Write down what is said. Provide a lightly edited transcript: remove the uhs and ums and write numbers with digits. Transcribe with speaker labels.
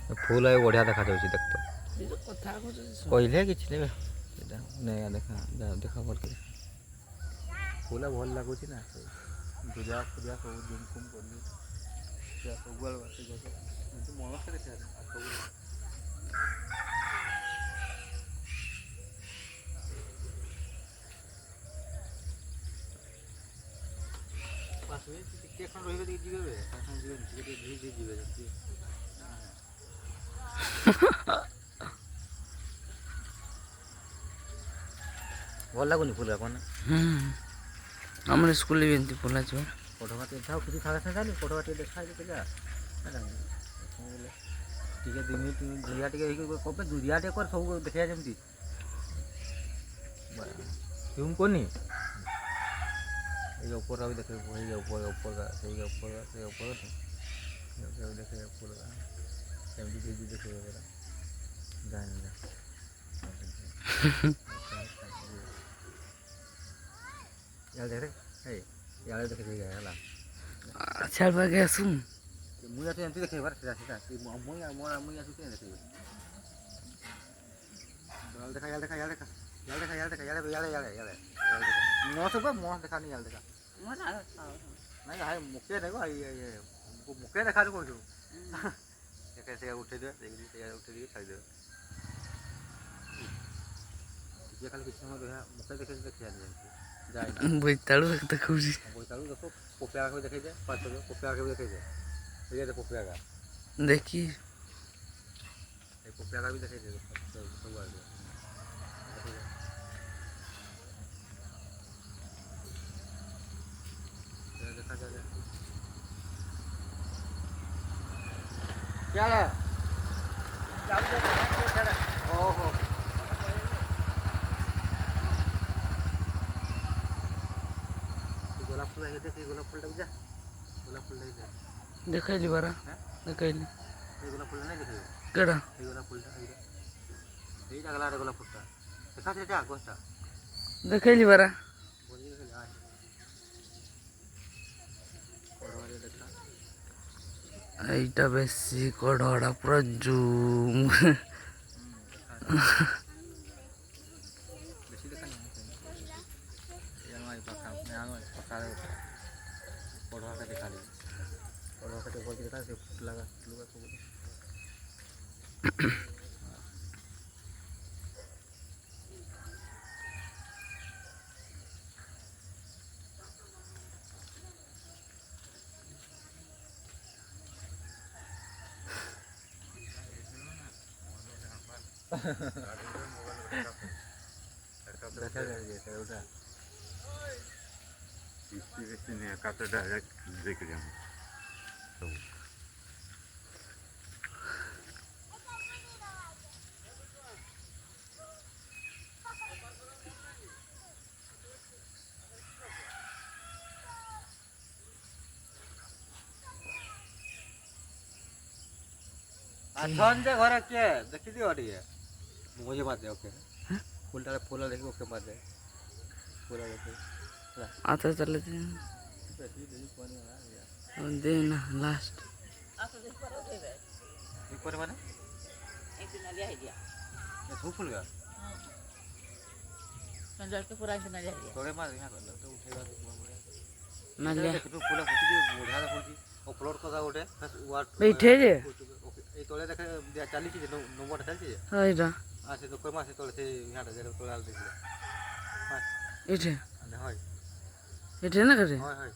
Speaker 1: फूल है बढ़िया देखा जाଉଛି देख तो
Speaker 2: କଥା କହୁଛନ୍ତି
Speaker 1: କହିଲେ କିଛି ନେବେ ସେଇଟା ନେଇ ଦେଖା ଦେଖା କରିକି ଫୁଲ ଭଲ ଲାଗୁଛି ନା ପୂଜା ଫୂଜା ସବୁ ଜିମ୍ ଫୁମ୍ କଲି ସବୁଆଡ଼େ ବାସି ଗଛ କିନ୍ତୁ ମନସ୍ଥ ଦେଖିବା ସବୁ ଆସିବେ ଟିକେ କ'ଣ ରହିବେ ଟିକେ ଯିବେ ସାଙ୍ଗେ ସାଙ୍ଗେ ଯିବେନି ଟିକେ ଟିକେ ଧୀରେ ଧୀରେ ଯିବେ ଯେମିତି ଭଲ ଲାଗୁନି ଫୁଲ କ'ଣ
Speaker 2: ଆମର ସ୍କୁଲରେ ବି ଏମିତି ଫୁଲ ଅଛି
Speaker 1: ପଟକା ଟିକେ ଥାଉ କିଛି ସାଙ୍ଗେ ସାଙ୍ଗେ ଯାନି ପଟକା ଟିକେ ଦେଖା ପିଲା ଟିକେ ଦୁରିଆ ଟିକେ ହେଇକି କବେ ଦୁରିଆ ଟିକେ କର ସବୁ ଦେଖିବା ଯେମିତି ଜୁମ୍ କରୁନି এই উপরটা भी देखे वही ऊपर ऊपर का सही ऊपर से ऊपर देखे ऊपर का सेमती चीज देखे वगैरह जाएंगे यार देख रे हे यार देखे गया हला
Speaker 2: अच्छा बागे सुन
Speaker 1: मुया तो एंती देखे बार सीधा सीधा मुया मुया तो देखे यार देखा यार देखा यार देखा यार देखा यार देखा यार यार यार यार मो सब मो देखा नहीं यार देखा नहीं हाय मुके देखो ये मुके देखा जो कोजू कैसे उठे दे देख ली उठे दी छाड़ दे ये खाली किछ समय रहा मुके देखे देख जानी जाए
Speaker 2: बोइतालू देखौजी
Speaker 1: बोइतालू देखो पोपिया को देखे दे पाँच को पोपिया को देखे दे ये दे पोपिया का
Speaker 2: देखी
Speaker 1: ये पोपिया का भी देखे दे सब आ गया देखा जा क्या है ओहो गोलाप फूल है देखिए गोलाप फूल लग जा गोलाप फूल लग जा
Speaker 2: देखैली बारा देखैली
Speaker 1: ये गोलाप फूल नहीं देखिए
Speaker 2: केड़ा
Speaker 1: ये गोलाप फूल ये जगला रे गोलाप फूल देखा से जा गोस्ता
Speaker 2: देखैली बारा
Speaker 1: बोली देखा
Speaker 2: এইটা বেশি কড়ড়া পুরো জুম
Speaker 1: বেশি দেখা নেই पका पढ़वा के देखा ली पढ़वा के बोल देखा से लगा लुगा को देखा जाए उठा
Speaker 3: इसी ने काटे डायरेक्ट देख रहे हम सब
Speaker 1: आछन जे घर के देखि दियो अडिए मुझे मत दे ओके फूल देखो ओके मत दे पूरा देखो
Speaker 2: आता चले देना लास्ट
Speaker 1: ऊपर माने
Speaker 4: एक दिन लिया है दिया
Speaker 1: ये धूप फूल गया
Speaker 4: संजय के पूरा से लिया है
Speaker 1: थोड़े मार यहां कर तो उठेगा
Speaker 2: ना ले
Speaker 1: तो फूल फुटी बुढ़ा फुटी और फ्लोर का उठे वाट
Speaker 2: बैठे जे
Speaker 1: ए तोले देखे चली छी नंबर चलती है
Speaker 2: हाइरा
Speaker 1: आ से तो कोई मासे तोले से यहां जरे तोले आल देखले हां
Speaker 2: इठे
Speaker 1: हां
Speaker 2: इठे ना करे
Speaker 1: हां हां